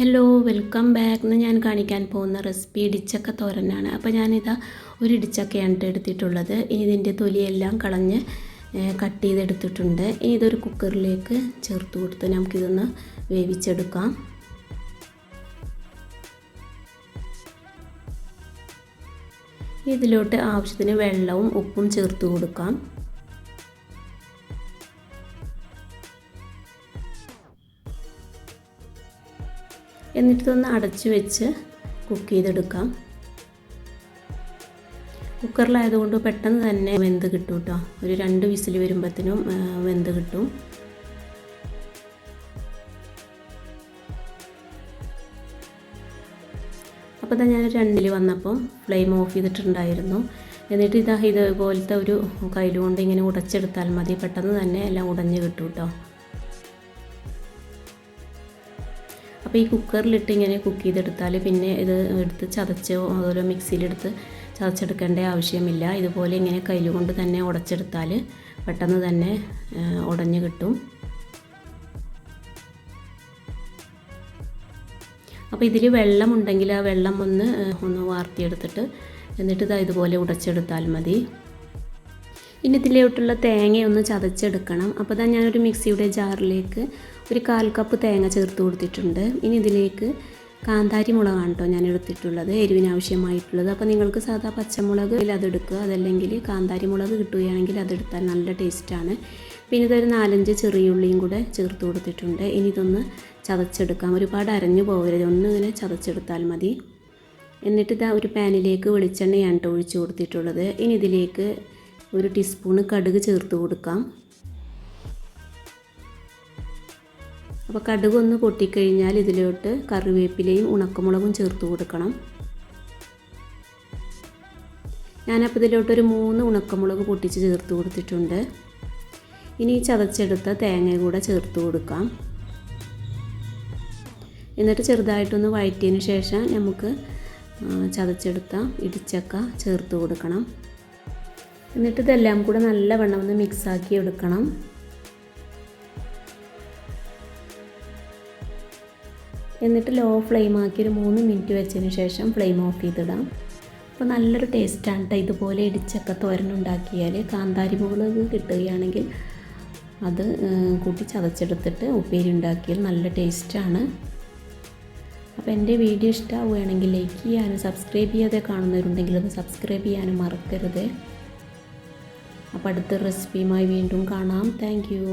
Hello welcome back. എന്ന് ഞാൻ കാണിക്കാൻ പോകുന്ന റെസിപ്പി ഇടിച്ചക്ക തോരനാണ്. അപ്പോൾ ഞാനിതാ ഒരു ഇടിച്ചക്കയാണ് എടുത്തിട്ടുള്ളത്. ഇതിൻ്റെ തൊലിയെല്ലാം കളഞ്ഞ് കട്ട് ചെയ്തെടുത്തിട്ടുണ്ട്. ഇതൊരു കുക്കറിലേക്ക് ചേർത്ത് കൊടുത്ത് നമുക്കിതൊന്ന് വേവിച്ചെടുക്കാം. ഇതിലോട്ട് ആവശ്യത്തിന് വെള്ളവും ഉപ്പും ചേർത്ത് കൊടുക്കാം. എന്നിട്ടൊന്ന് അടച്ചു വെച്ച് കുക്ക് ചെയ്തെടുക്കാം. കുക്കറിലായതുകൊണ്ട് പെട്ടെന്ന് തന്നെ വെന്ത് കിട്ടും കേട്ടോ. ഒരു 2 വിസിൽ വരുമ്പോഴത്തേനും വെന്ത് കിട്ടും. അപ്പോൾ ഇതാ ഞാൻ 2 വന്നപ്പം ഫ്ലെയിം ഓഫ് ചെയ്തിട്ടുണ്ടായിരുന്നു. എന്നിട്ട് ഇതുപോലത്തെ ഒരു കയ്യിലുകൊണ്ട് ഇങ്ങനെ ഉടച്ചെടുത്താൽ മതി. പെട്ടെന്ന് തന്നെ എല്ലാം ഉടഞ്ഞ് കിട്ടും കേട്ടോ. അപ്പോൾ ഈ കുക്കറിലിട്ട് ഇങ്ങനെ കുക്ക് ചെയ്തെടുത്താൽ പിന്നെ ഇത് എടുത്ത് ചതച്ചോ അതുപോലെ മിക്സിയിലെടുത്ത് ചതച്ചെടുക്കേണ്ട ആവശ്യമില്ല. ഇതുപോലെ ഇങ്ങനെ കയ്യിലുകൊണ്ട് തന്നെ ഉടച്ചെടുത്താൽ പെട്ടെന്ന് തന്നെ ഉടഞ്ഞ് കിട്ടും. അപ്പോൾ ഇതിൽ വെള്ളമുണ്ടെങ്കിൽ ആ വെള്ളം ഒന്ന് വാർത്തിയെടുത്തിട്ട് എന്നിട്ട് ഇതുപോലെ ഉടച്ചെടുത്താൽ മതി. ഇനി ഇതിലോട്ടുള്ള തേങ്ങയൊന്ന് ചതച്ചെടുക്കണം. അപ്പോൾ ഇതാ ഞാനൊരു മിക്സിയുടെ ജാറിലേക്ക് ഒരു 1/4 കപ്പ് തേങ്ങ ചേർത്ത് കൊടുത്തിട്ടുണ്ട്. ഇനി ഇതിലേക്ക് കാന്താരി മുളകാണ് കേട്ടോ ഞാൻ എടുത്തിട്ടുള്ളത്, എരിവിനാവശ്യമായിട്ടുള്ളത്. അപ്പോൾ നിങ്ങൾക്ക് സാധാ പച്ചമുളക് അതെടുക്കുക, അതല്ലെങ്കിൽ കാന്താരി മുളക് കിട്ടുകയാണെങ്കിൽ അതെടുത്താൽ നല്ല ടേസ്റ്റാണ്. പിന്നെ ഇതൊരു 4-5 ചെറിയുള്ളിയും കൂടെ ചേർത്ത് കൊടുത്തിട്ടുണ്ട്. ഇനി ഇതൊന്ന് ചതച്ചെടുക്കാം. ഒരുപാട് അരഞ്ഞു പോകരുത്, ഒന്നിങ്ങനെ ചതച്ചെടുത്താൽ മതി. എന്നിട്ട് ഇതാ ഒരു പാനിലേക്ക് വെളിച്ചെണ്ണയാണ് കേട്ടോ ഒഴിച്ച് കൊടുത്തിട്ടുള്ളത്. ഇനി ഇതിലേക്ക് 1 ടീസ്പൂണ് കടുക് ചേർത്ത് കൊടുക്കാം. അപ്പോൾ കടുക് ഒന്ന് പൊട്ടിക്കഴിഞ്ഞാൽ ഇതിലോട്ട് കറിവേപ്പിലയും ഉണക്കമുളകും ചേർത്ത് കൊടുക്കണം. ഞാനപ്പോൾ ഇതിലോട്ട് ഒരു 3 ഉണക്കമുളക് പൊട്ടിച്ച് ചേർത്ത് കൊടുത്തിട്ടുണ്ട്. ഇനി ചതച്ചെടുത്ത തേങ്ങ കൂടെ ചേർത്ത് കൊടുക്കാം. എന്നിട്ട് ചെറുതായിട്ടൊന്ന് വഴറ്റിയതിന് ശേഷം നമുക്ക് ചതച്ചെടുത്ത ഇടിച്ചക്ക ചേർത്ത് കൊടുക്കണം. എന്നിട്ട് ഇതെല്ലാം കൂടെ നല്ലവണ്ണം ഒന്ന് മിക്സാക്കി എടുക്കണം. എന്നിട്ട് ലോ ഫ്ലെയിം ആക്കി ഒരു 3 മിനിറ്റ് വെച്ചതിന് ശേഷം ഫ്ലെയിം ഓഫ് ചെയ്തിടാം. അപ്പോൾ നല്ലൊരു ടേസ്റ്റാണ് കേട്ടോ. ഇതുപോലെ ഇടിച്ചക്ക തോരനുണ്ടാക്കിയാൽ കാന്താരി മുളക് കിട്ടുകയാണെങ്കിൽ അത് കൂട്ടി ചതച്ചെടുത്തിട്ട് ഉപ്പേരി ഉണ്ടാക്കിയാൽ നല്ല ടേസ്റ്റാണ്. അപ്പോൾ എൻ്റെ വീഡിയോ ഇഷ്ടമാവുകയാണെങ്കിൽ ലൈക്ക് ചെയ്യാനും സബ്സ്ക്രൈബ് ചെയ്യാതെ കാണുന്നവരുണ്ടെങ്കിൽ അത് സബ്സ്ക്രൈബ് ചെയ്യാനും മറക്കരുത്. അപ്പോൾ അടുത്ത റെസിപ്പിയുമായി വീണ്ടും കാണാം. Thank you.